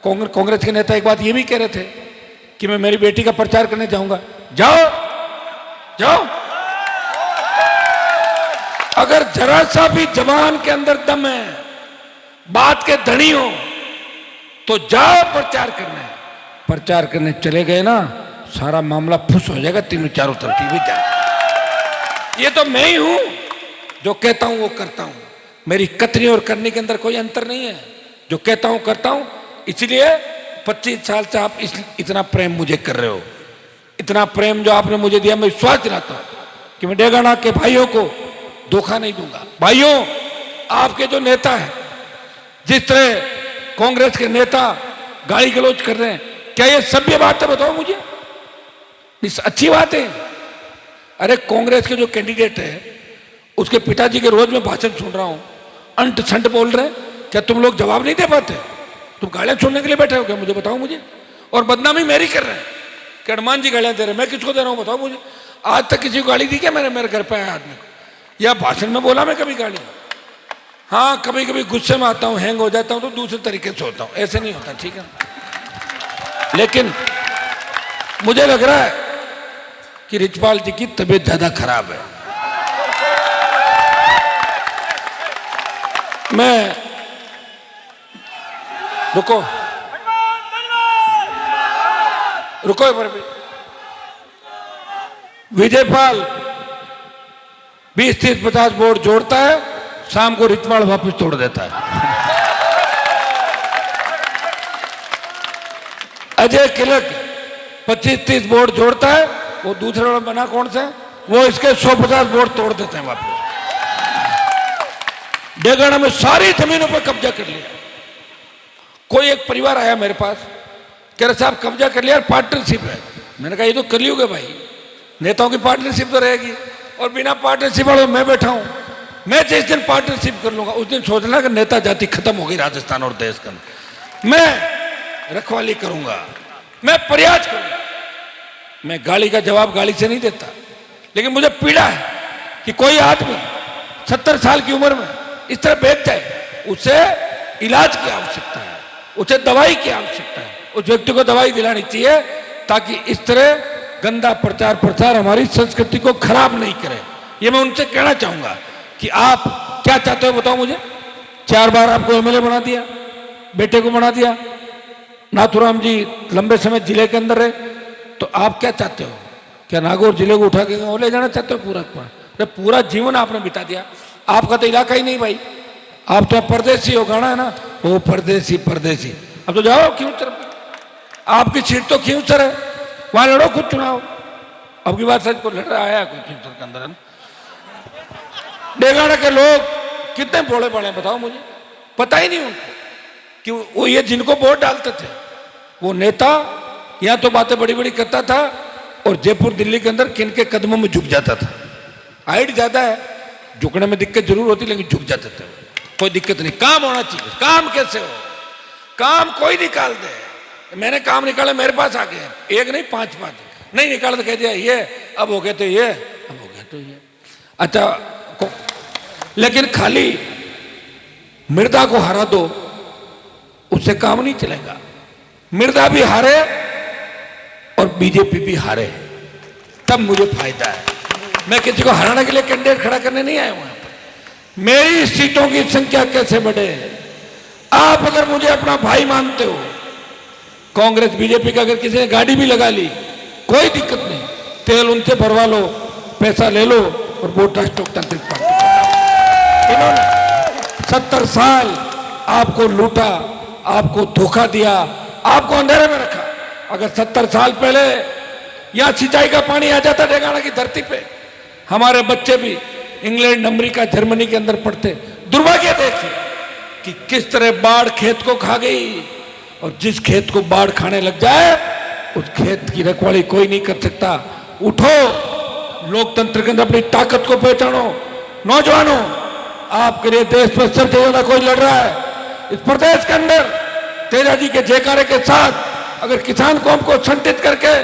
कांग्रेस के नेता एक बात ये भी कह रहे थे कि मैं मेरी बेटी का प्रचार करने जाऊंगा। जाओ जाओ, अगर जरा सा भी जवान के अंदर दम है, बात के धनी हो, तो जाओ प्रचार करने। प्रचार करने चले गए ना, सारा मामला फुस हो जाएगा, तीनों चारों तरफ भी जाए। ये तो मैं ही हूं जो कहता हूं वो करता हूं। मेरी कतनी और करने के अंदर कोई अंतर नहीं है। जो कहता हूं करता हूं। इसलिए 25 साल से आप इतना प्रेम मुझे कर रहे हो, इतना प्रेम जो आपने मुझे दिया, मैं विश्वास दिलाता हूं कि मैं डेगाना के भाइयों को धोखा नहीं दूंगा। भाइयों, आपके जो नेता है, जिस तरह कांग्रेस के नेता गाली गलौज कर रहे हैं, क्या ये सभ्य बात है? बताओ मुझे, इस अच्छी बात है? अरे कांग्रेस के जो कैंडिडेट है, उसके पिताजी के रोज में भाषण सुन रहा हूं, अंट संट बोल रहे हैं। क्या तुम लोग जवाब नहीं दे पाते? तुम गालियां सुनने के लिए बैठे हो क्या? मुझे बताओ मुझे। और बदनामी मेरी कर रहे हैं कि हनुमान जी गालियां दे रहे हैं, मैं किसको दे रहा हूं? बताओ मुझे। आज तक किसी को गाली दी क्या मेरे घर पे आए आदमी को? या भाषण में बोला मैं कभी गाली? हाँ, कभी कभी गुस्से में आता हूं, हैंग हो जाता हूं, तो दूसरे तरीके से होता हूं, ऐसे नहीं होता, ठीक है। लेकिन मुझे लग रहा है कि रिचपाल जी की तबीयत ज्यादा खराब है। मैं रुको रुको एक बार भी। विजयपाल 20, 30, 50 वोट जोड़ता है, शाम को रिचपाल वापस तोड़ देता है। अजय किलक 25, 30 वोट जोड़ता है, वो दूसरे वाला बना कौन सा है, वो इसके 150 वोट तोड़ देते हैं वापस। डेगाना में सारी जमीनों पर कब्जा कर लिया। कोई एक परिवार आया मेरे पास, कह रहे साहब कब्जा कर लिया, पार्टनरशिप है। मैंने कहा ये तो कर लियोगे भाई, नेताओं की पार्टनरशिप तो रहेगी, और बिना पार्टनरशिप वाले मैं बैठा हूं। मैं जिस दिन पार्टनरशिप कर लूंगा उस दिन सोचना कि नेता जाति खत्म हो गई राजस्थान और देश का। मैं रखवाली करूंगा, मैं प्रयास करूंगा। मैं गाली का जवाब गाली से नहीं देता, लेकिन मुझे पीड़ा है कि कोई आदमी 70 साल की उम्र में इस तरह बैठ जाए। उसे इलाज की आवश्यकता है, उसे दवाई की आवश्यकता है। उस व्यक्ति को दवाई दिलानी चाहिए ताकि इस तरह गंदा प्रचार प्रसार हमारी संस्कृति को खराब नहीं करे। ये मैं उनसे कहना चाहूंगा कि आप क्या चाहते हो बताओ मुझे। 4 बार आपको एमएलए बना दिया, बेटे को बना दिया, नाथुराम जी लंबे समय जिले के अंदर रहे, तो आप क्या चाहते हो? क्या नागौर जिले को उठा के ले जाना चाहते हो? पूरा जीवन आपने बिता दिया। आपका तो इलाका ही नहीं भाई, आप तो परदेसी हो। गाना है ना, वो परदेसी परदेसी। अब तो जाओ खींवसर, आपकी सीट तो खींवसर है, वहां लड़ो खुद चुनाव। अब की बात सच को लड़ रहा है कोई खींवसर के अंदर है ना। डेगाना के लोग कितने भोले पड़े हैं बताओ मुझे। पता ही नहीं उनको कि वो ये जिनको वोट डालते थे, वो नेता यहां तो बातें बड़ी बड़ी करता था और जयपुर दिल्ली के अंदर किन के कदमों में झुक जाता था। हाइट ज्यादा है, झुकने में दिक्कत जरूर होती, लेकिन झुक जाते थे। कोई दिक्कत नहीं, काम होना चाहिए। काम कैसे हो? काम कोई निकाल दे। मैंने काम निकाले, मेरे पास आ गए, एक नहीं 5 नहीं निकाला तो कह दिया ये, अब हो गया तो ये, अब हो गया तो ये। अच्छा, लेकिन खाली मृदा को हरा दो, उससे काम नहीं चलेगा। मृदा भी हारे और बीजेपी भी हारे, तब मुझे फायदा है। मैं किसी को हराने के लिए कैंडिडेट खड़ा करने नहीं आया हूं। मेरी सीटों की संख्या कैसे बढ़े? आप अगर मुझे अपना भाई मानते हो, कांग्रेस बीजेपी का अगर किसी ने गाड़ी भी लगा ली, कोई दिक्कत नहीं, तेल उनसे भरवा लो, पैसा ले लो और वोट राष्ट्रतांत्रिक पार्टी। इन्होंने 70 साल आपको लूटा, आपको धोखा दिया, आपको अंधेरे में रखा। अगर 70 साल पहले यहां सिंचाई का पानी आ जाता डेगाना की धरती पे, हमारे बच्चे भी इंग्लैंड, अमेरिका, जर्मनी के अंदर पढ़ते। दुर्भाग्य देखिए कि किस तरह बाढ़ खेत को खा गई, और जिस खेत को बाढ़ खाने लग जाए उस खेत की रखवाली कोई नहीं कर सकता। उठो, लोकतंत्र के अंदर अपनी ताकत को पहचानो। नौजवानों, आपके लिए देश पर सबसे ज्यादा कोई लड़ रहा है इस प्रदेश के अंदर। तेजा जी के जयकारे के साथ अगर किसान कौम को संगठित करके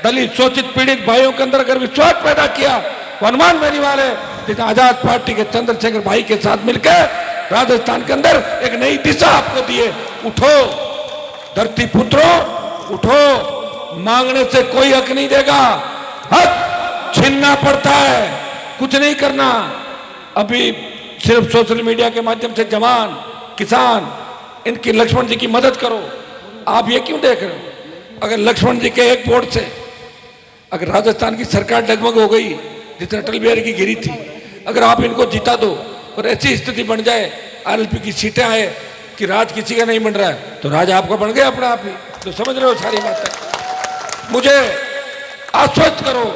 दलित शोषित पीड़ित भाइयों के अंदर अगर विश्वास पैदा किया, हनुमान बेनीवाल है जिसे आजाद पार्टी के चंद्रशेखर भाई के साथ मिलकर राजस्थान के अंदर एक नई दिशा आपको दिए। उठो, धरती पुत्रों उठो, मांगने से कोई हक नहीं देगा, हक छीनना पड़ता है, कुछ नहीं करना। अभी सिर्फ सोशल मीडिया के माध्यम से जवान किसान इनकी लक्ष्मण जी की मदद करो। आप ये क्यों देख रहे हो? अगर लक्ष्मण जी के एक वोट से अगर राजस्थान की सरकार डगमग हो गई जिससे अटल बिहारी की गिरी थी, अगर आप इनको जिता दो और ऐसी स्थिति बन जाए आरएलपी की सीटें आए कि राज किसी का नहीं बन रहा है, तो राज आपका बन गया अपने आप ही। तो समझ रहे हो सारी बातें। मुझे आश्वस्त करो,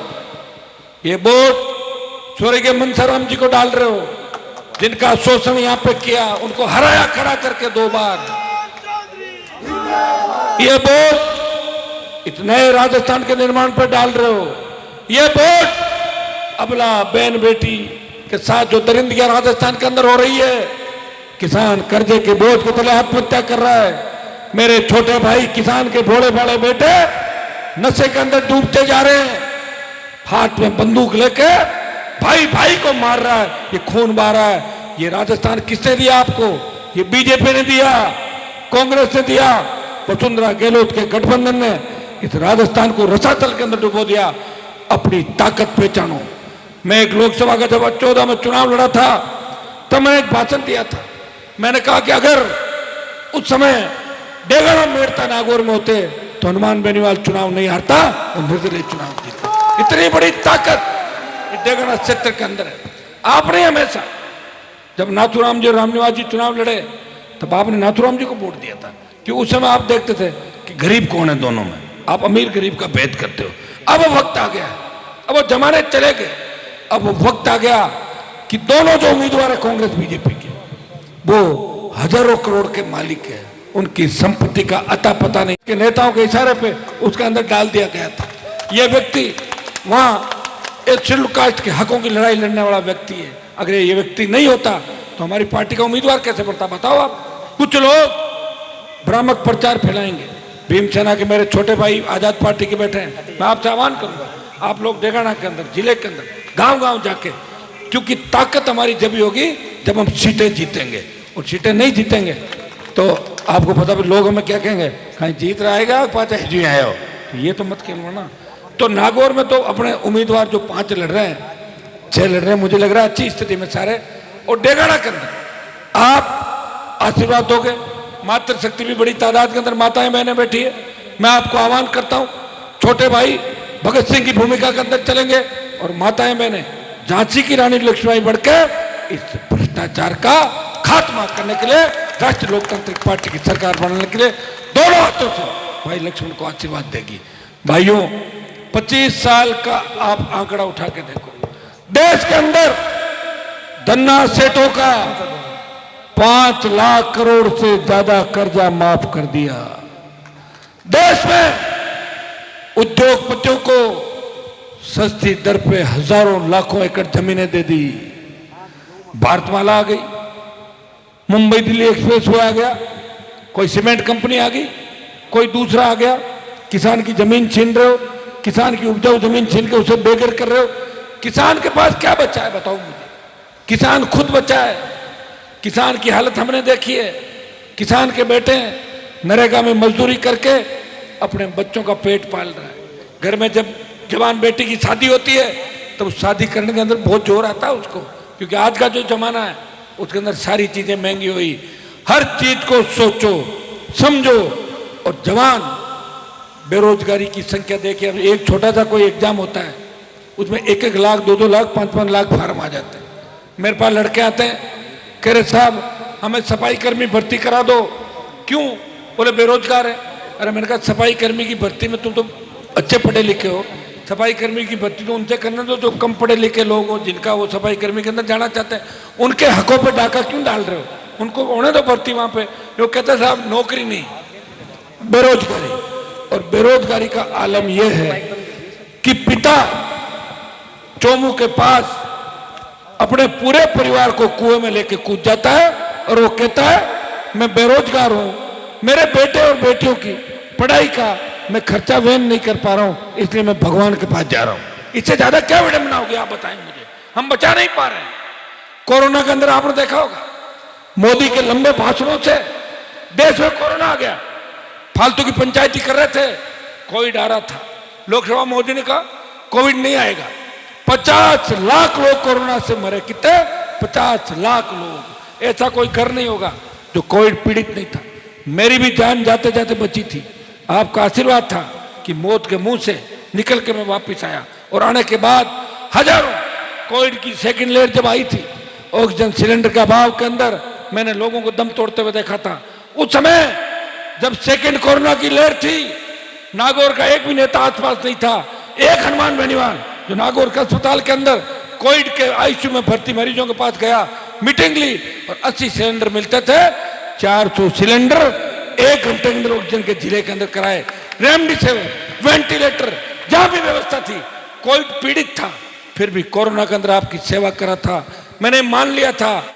ये वोट स्वर्गीय मनसाराम जी को डाल रहे हो, जिनका शोषण यहां पे किया, उनको हराया खड़ा करके 2 बार। ये वोट इस नए राजस्थान के निर्माण पर डाल रहे हो। ये वोट अबला बहन बेटी के साथ जो दरिंदगी राजस्थान के अंदर हो रही है, किसान कर्जे के बोझ के तले आत्महत्या कर रहा है, मेरे छोटे भाई किसान के भोले भाले बेटे नशे के अंदर डूबते जा रहे हैं, हाथ में बंदूक लेके भाई भाई को मार रहा है, ये खून बहा रहा है। ये राजस्थान किसने दिया आपको? ये बीजेपी ने दिया, कांग्रेस ने दिया, वसुंधरा गहलोत के गठबंधन ने इस राजस्थान को रसातल के अंदर डुबो दिया। अपनी ताकत पहचानो। मैं एक लोकसभा का जब 2014 में चुनाव लड़ा था तब मैंने एक भाषण दिया था। मैंने कहा कि अगर उस समय डेगाना मेड़ता नागौर में होते तो हनुमान बेनीवाल चुनाव नहीं हारता और निर्दलीय चुनाव जीतता। इतनी बड़ी ताकत डेगाना क्षेत्र के अंदर है। आपने हमेशा जब नाथूराम जी और रामनिवास जी चुनाव लड़े तब आपने नाथूराम जी को वोट दिया था, कि उस समय आप देखते थे कि गरीब कौन है दोनों में, आप अमीर गरीब का भेद करते हो। अब वो वक्त आ गया है, अब वो जमाने चले गए, अब वो वक्त आ गया कि दोनों जो उम्मीदवार है कांग्रेस बीजेपी के, वो हजारों करोड़ के मालिक है, उनकी संपत्ति का अता पता नहीं कि नेताओं के इशारे पे उसके अंदर डाल दिया गया था। यह व्यक्ति वहां एक शेड्यूल कास्ट के हकों की लड़ाई लड़ने वाला व्यक्ति है। अगर ये व्यक्ति नहीं होता तो हमारी पार्टी का उम्मीदवार कैसे बनता, बताओ आप। कुछ लोग भ्रामक प्रचार फैलाएंगे। भीमसेना के मेरे छोटे भाई आजाद पार्टी के बैठे हैं, मैं आपसे आह्वान करूंगा, आप लोग डेगाना के अंदर, जिले के अंदर, गांव गांव जाके, क्योंकि ताकत हमारी जब ही होगी जब हम सीटें जीतेंगे, और सीटें नहीं जीतेंगे तो आपको पता भी लोग हमें क्या कहेंगे, कहीं जीत रहा है पाचा जी आए हो, ये तो मत खेलो ना। तो नागौर में तो अपने उम्मीदवार जो 5 लड़ रहे हैं, 6 लड़ रहे हैं, मुझे लग रहा है अच्छी स्थिति में सारे। और डेगाना के अंदर आप आशीर्वाद दोगे, मातृशक्ति भी बड़ी तादाद के अंदर माताएं बहनें बैठी है। मैं आपको आह्वान करता हूं, छोटे भाई भगत सिंह की भूमिका के अंदर चलेंगे और माताएं बहनें झांसी की रानी लक्ष्मीबाई बढ़कर इस भ्रष्टाचार का खात्मा करने के लिए, राष्ट्रीय लोकतांत्रिक पार्टी की सरकार बनाने के लिए दोनों हाथों से भाई लक्ष्मण को आशीर्वाद देगी। भाइयों, 25 साल का आप आंकड़ा उठा के देखो, देश के अंदर धन्ना सेठों का 5 लाख करोड़ से ज्यादा कर्जा माफ कर दिया। देश में उद्योगपतियों को सस्ती दर पे हजारों लाखों एकड़ जमीनें दे दी। भारतमाला आ गई, मुंबई दिल्ली एक्सप्रेस वे आ गया, कोई सीमेंट कंपनी आ गई, कोई दूसरा आ गया। किसान की जमीन छीन रहे हो, किसान की उपजाऊ जमीन छीन के उसे बेघर कर रहे हो। किसान के पास क्या बचा है बताओ मुझे? किसान खुद बचा है। किसान की हालत हमने देखी है। किसान के बेटे नरेगा में मजदूरी करके अपने बच्चों का पेट पाल रहा है। घर में जब जवान बेटी की शादी होती है तो शादी करने के अंदर बहुत जोर आता है उसको, क्योंकि आज का जो जमाना है उसके अंदर सारी चीजें महंगी हुई। हर चीज को सोचो समझो। और जवान बेरोजगारी की संख्या देखिए, अब एक छोटा सा कोई एग्जाम होता है उसमें 1-1 लाख 2-2 लाख 5-5 लाख फार्म आ जाते हैं। मेरे पास लड़के आते हैं, कह रहे साहब हमें सफाई कर्मी भर्ती करा दो। क्यों? बोले बेरोजगार है। अरे मैंने कहा सफाई कर्मी की भर्ती में तुम तो अच्छे पढ़े लिखे हो, सफाई कर्मी की भर्ती तो उनसे करने दो जो कम पढ़े लिखे लोग हो, जिनका वो सफाई कर्मी के अंदर जाना चाहते हैं। उनके हकों पे डाका क्यों डाल रहे हो? उनको होने दो भर्ती वहां पे। वो कहते साहब नौकरी नहीं, बेरोजगारी। और बेरोजगारी का आलम यह है कि पिता चोमू के पास अपने पूरे परिवार को कुएं में लेके कूद जाता है और वो कहता है मैं बेरोजगार हूं, मेरे बेटे और बेटियों की पढ़ाई का मैं खर्चा वहन नहीं कर पा रहा हूं, इसलिए मैं भगवान के पास जा रहा हूं। इससे ज्यादा क्या विडंबना होगी आप बताएं मुझे? हम बचा नहीं पा रहे हैं। कोरोना के अंदर आपने देखा होगा, मोदी के लंबे भाषणों से देश में कोरोना आ गया। फालतू की पंचायती कर रहे थे, कोविड आ रहा था। लोकसभा में मोदी ने कहा कोविड नहीं आएगा। 50 लाख लोग कोरोना से मरे। कितने? 50 लाख लोग। ऐसा कोई घर नहीं होगा जो कोविड पीड़ित नहीं था। मेरी भी जान जाते जाते बची थी। आपका आशीर्वाद था कि मौत के मुंह से निकल के मैं वापस आया। और आने के बाद हजारों कोविड की सेकंड लेयर जब आई थी, ऑक्सीजन सिलेंडर के अभाव के अंदर मैंने लोगों को दम तोड़ते हुए देखा था। उस समय जब सेकंड कोरोना की लहर थी, नागौर का एक भी नेता आसपास नहीं था। एक हनुमान बेनीवाल जो नागौर के अस्पताल के अंदर कोविड के आईसीयू में भर्ती मरीजों के पास गया, मीटिंग ली और 80 सिलेंडर मिलते थे। 400 सिलेंडर 1 घंटे के अंदर ऑक्सीजन के जिले के अंदर कराए। रेमडेसिविर, वेंटिलेटर, जहां भी व्यवस्था थी। कोविड पीड़ित था, फिर भी कोरोना के अंदर आपकी सेवा करा था। मैंने मान लिया था